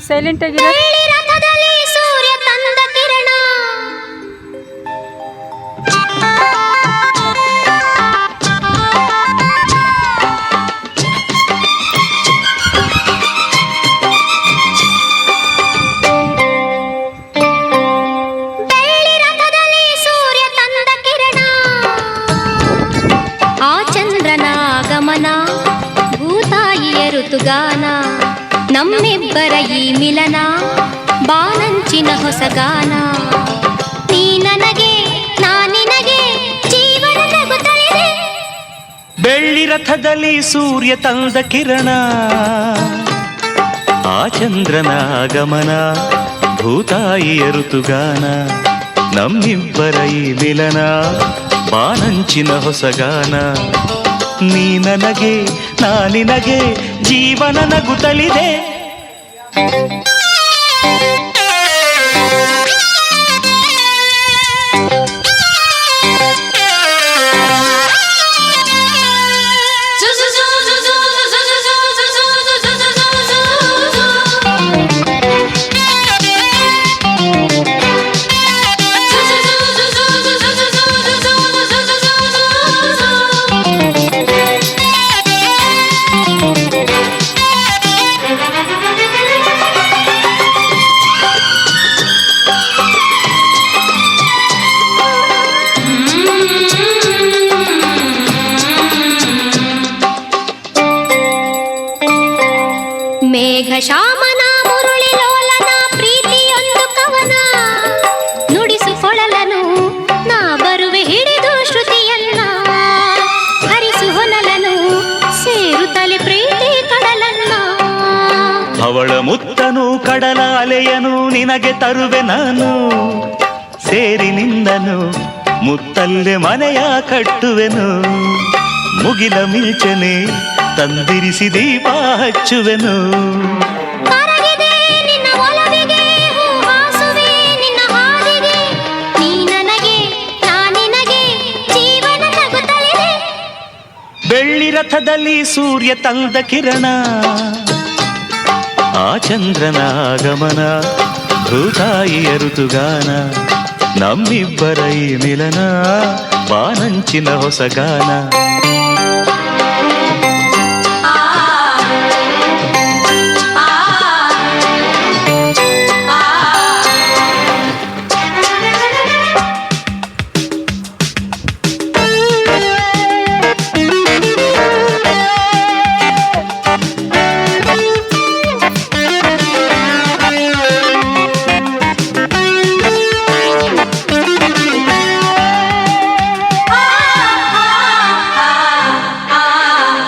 Silent ಆಗಿರೋ. ಬೆಳ್ಳಿ ರಥದಲ್ಲಿ ಸೂರ್ಯ ತಂದ ಕಿರಣ. ಬೆಳ್ಳಿ ರಥದಲ್ಲಿ ಸೂರ್ಯ ತಂದ ಕಿರಣ. ಆ ಚಂದ್ರನ ಆಗಮನ, ಭೂತಾಯಿಯ ಋತುಗಾನ, ನಮ್ಮಿಬ್ಬರ ಈ ಮಿಲನ, ಬಾನಂಚಿನ ಹೊಸಗಾನ. ನೀ ನನಗೆ ನಾ ನಿನಗೆ ಜೀವನ ನಗುತ್ತಲಿದೆ. ಬೆಳ್ಳಿ ರಥದಲ್ಲಿ ಸೂರ್ಯ ತಂದ ಕಿರಣ, ಆ ಚಂದ್ರನ ಆಗಮನ, ಭೂತಾಯಿಯ ಋತುಗಾನ, ನಮ್ಮಿಬ್ಬರ ಈ ಮಿಲನ, ಬಾನಂಚಿನ ಹೊಸಗಾನ. ನೀ ನನಗೆ ನಾ ನಿನಗೆ ಜೀವನ ನಗುತ್ತಲಿದೆ. ಮೇಘ ಶಾಮನ ಮುರುಳಿ ಲೋಲನ ಪ್ರೀತಿಯೊಂದು ಕವನ, ನುಡಿಸುಕೊಳಲನು ನಾ ಬರುವೆ ಹಿಡಿದು ಶ್ರುತಿಯನ್ನ, ಹರಿಸು ಹೊನಲನು ಸೇರುತ್ತಲೆ ಪ್ರೀತಿ ಕಡಲನ್ನ. ಅವಳ ಮುತ್ತನು ಕಡಲ ಅಲೆಯನು ನಿನಗೆ ತರುವೆ ನಾನು, ಸೇರಿ ನಿಂದನು ಮುತ್ತಲ್ಲೆ ಮನೆಯ ಕಟ್ಟುವೆನು. ಮುಗಿಲ ಮಿಂಚನೆ ತಂದಿರಿಸಿ ದೀಪ ಹಚ್ಚುವೆನು. ಕರಗಿದೆ ನಿನ್ನ ಒಲವಿಗೆ, ಹೂವಾಸುವೆ ನಿನ್ನ ಹಾದಿಗೆ, ನೀ ನನಗೆ ನಾ ನಿನಗೆ ಜೀವನ ನಗುತ್ತಲಿದೆ. ಬೆಳ್ಳಿ ರಥದಲ್ಲಿ ಸೂರ್ಯ ತಂದ ಕಿರಣ, ಆ ಚಂದ್ರನ ಆಗಮನ, ಭೂತಾಯಿಯ ಋತುಗಾನ, ನಮ್ಮಿಬ್ಬರ ಈ ಮಿಲನ, ಬಾನಂಚಿನ ಹೊಸಗಾನ.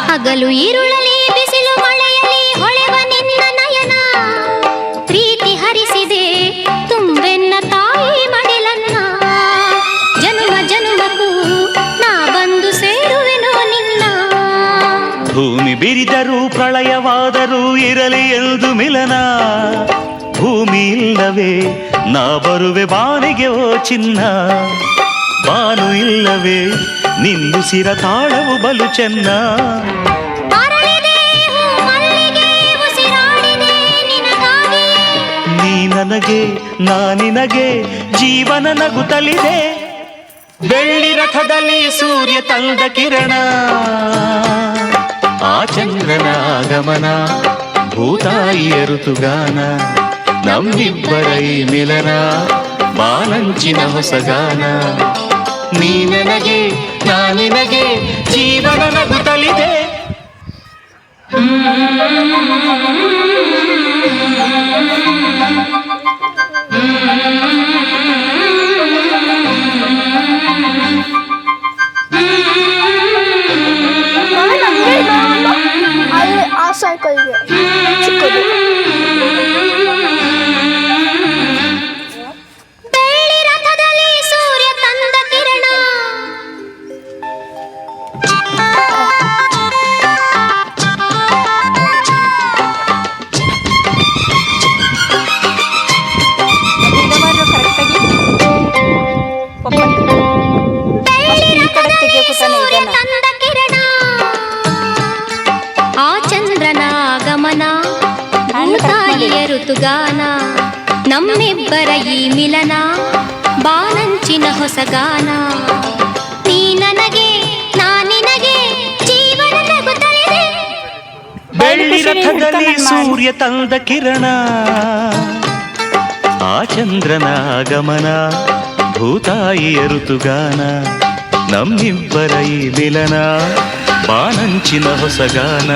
ಹಗಲು ಈರುಳಲಿ ಬಿಸಿಲು ಮಳೆಯಲಿ ಹೊಳೆವ ನಿನ್ನ ನಯನ, ಪ್ರೀತಿ ಹರಿಸಿದೆ ತುಂಬೆನ್ನ ತಾಯಿ ಮಡಿಲನ್ನ. ಜನುಮ ಜನುಮಕ್ಕೂ ನಾ ಬಂದು ಸೇರುವೆನು ನಿನ್ನ. ಭೂಮಿ ಬಿರಿದರೂ ಪ್ರಳಯವಾದರೂ ಇರಲಿ ಎಂದು ಮಿಲನ, ಭೂಮಿ ಇಲ್ಲವೇ ನಾ ಬರುವೆ ಬಾನಿಗೆ ಓ ಚಿನ್ನ. ಬಾನು ಇಲ್ಲವೇ ನಿಲ್ಲುಸಿರ ತಾಳವು ಬಲು ಚೆನ್ನ. ನೀ ನನಗೆ ನಾ ನಿನಗೆ ಜೀವನ ನಗುತ್ತಲಿದೆ. ಬೆಳ್ಳಿ ರಥದಲ್ಲಿ ಸೂರ್ಯ ತಂದ ಕಿರಣ, ಆ ಚಂದ್ರನ ಆಗಮನ, ಭೂತಾಯಿಯ ಋತುಗಾನ, ನಮ್ಮಿಬ್ಬರ ಈ ಮಿಲನ, ಬಾನಂಚಿನ ಹೊಸಗಾನ. ನೀ ನನಗೆ ನಾ ನಿನಗೆ ಜೀವನ ನಗುತ್ತಲಿದೆ. ಆ ಸೈಕಲ್ಗೆ ಚಿಕ್ಕದು. ಬೆಳ್ಳಿ ರಥದಲ್ಲಿ ಸೂರ್ಯ ತಂದ ಕಿರಣ. ಋತುಗಾನ ನಮ್ಮಿಬ್ಬರ ಈ ಮಿಲನ ಬಾನಂಚಿನ ಹೊಸಗಾನ ನೀ ನನಗೆ ನಾ ನಿನಗೆ ಜೀವನ ನಗುತ್ತಲಿದೆ ಬೆಳ್ಳಿ ರಥದಲ್ಲಿ ಸೂರ್ಯ ತಂದ ಕಿರಣ ಆ ಚಂದ್ರನ ಆಗಮನ ಭೂತಾಯಿಯ ಋತುಗಾನ ನಮ್ಮಿಬ್ಬರ ಈ ಮಿಲನ ಬಾನಂಚಿನ ಹೊಸಗಾನ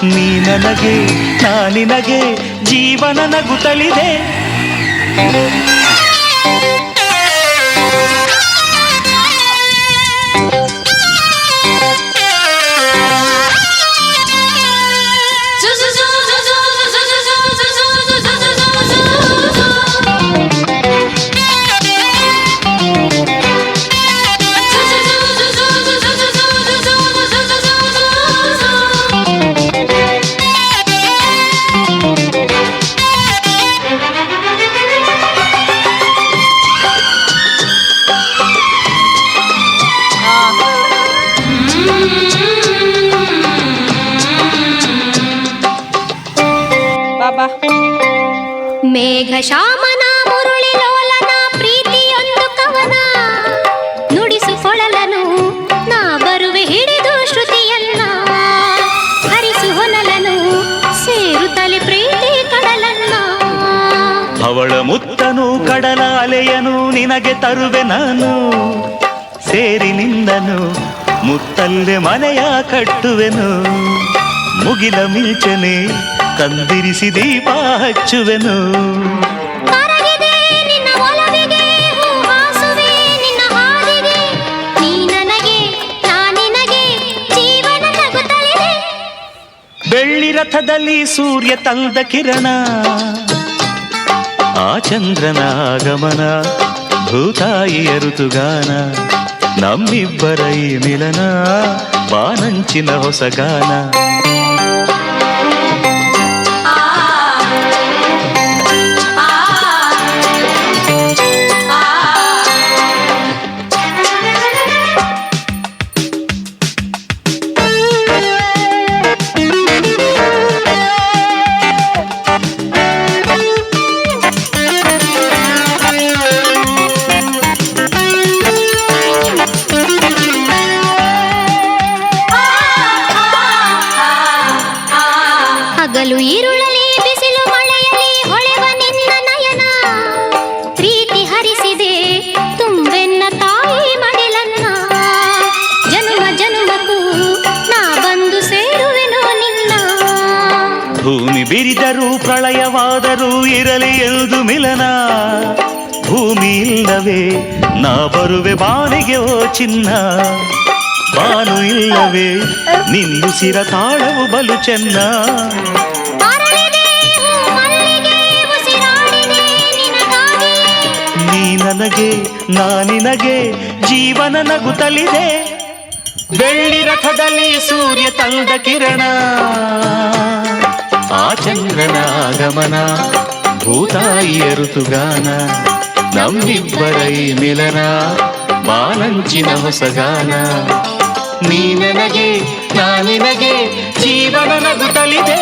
ನೀ ನನಗೆ ನಾ ನಿನಗೆ ಜೀವನ ನಗುತ್ತಲಿದೆ ಮೇಘ ಶಾಮನ ಮುರುಳಿ ಲೋಲನ ಪ್ರೀತಿಯೊಂದು ಕವನ ನುಡಿಸುಕೊಳಲನು ನಾ ಬರುವೆ ಹಿಡಿದು ಶ್ರುತಿಯನ್ನ ಹರಿಸು ಹೊನಲನು ಸೇರುತ್ತಲೆ ಪ್ರೀತಿ ಕಡಲನ್ನ ಅವಳ ಮುತ್ತನು ಕಡಲ ಅಲೆಯನು ನಿನಗೆ ತರುವೆ ನಾನು ಸೇರಿ ನಿಂದನು ಮುತ್ತಲ್ಲೆ ಮನೆಯ ಕಟ್ಟುವೆನು ಮುಗಿಲ ಮಿಂಚನೆ ಕಂದಿರಿಸಿ ದೀಪ ಹಚ್ಚುವೆನು ಕರಗಿದೆ ನಿನ್ನ ಒಲವಿಗೆ ಹೂವಾಸುವೆ ನಿನ್ನ ಹಾದಿಗೆ ನೀ ನನಗೆ ನಾ ನಿನಗೆ ಜೀವನ ನಗುತ್ತಲಿದೆ ಬೆಳ್ಳಿ ರಥದಲ್ಲಿ ಸೂರ್ಯ ತಂದ ಕಿರಣ ಆ ಚಂದ್ರನ ಆಗಮನ ಭೂತಾಯಿಯ ಋತುಗಾನ ನಮ್ಮಿಬ್ಬರ ಈ ಮಿಲನ ಬಾನಂಚಿನ ಹೊಸಗಾನ ಹಗಲು ಈರುಳಲಿ ಬಿಸಿಲು ಮಳೆಯಲಿ ಹೊಳೆವ ನಿನ್ನ ನಯನ ಪ್ರೀತಿ ಹರಿಸಿದೆ ತುಂಬೆನ್ನ ತಾಯಿ ಮಡಿಲನ್ನ ಜನುಮ ಜನುಮಕ್ಕೂ ನಾ ಬಂದು ಸೇರುವೆನೋ ನಿನ್ನ ಭೂಮಿ ಬಿರಿದರೂ ಪ್ರಳಯವಾದರೂ ಇರಲಿ ಎಂದು ಮಿಲನ ಭೂಮಿ ಇಲ್ಲವೇ ನಾ ಬರುವೆ ಬಾನಿಗೆ ಓ ಚಿನ್ನ ಬಾನು ಇಲ್ಲವೇ ನಿಲ್ಲುಸಿರ ತಾಳವು ಬಲು ಚೆನ್ನ ನೀ ನನಗೆ ನಾ ನಿನಗೆ ಜೀವನ ನಗುತ್ತಲಿದೆ ಬೆಳ್ಳಿ ರಥದಲ್ಲಿ ಸೂರ್ಯ ತಂದ ಕಿರಣ ಆ ಚಂದ್ರನ ಆಗಮನ ಭೂತಾಯಿಯ ಋತುಗಾನ ನಮ್ಮಿಬ್ಬರ ಈ ಮಿಲನ ಬಾನಂಚಿನ ಹೊಸಗಾನ ನೀ ನನಗೆ ನಾ ನಿನಗೆ ಜೀವನ ನಗುತ್ತಲಿದೆ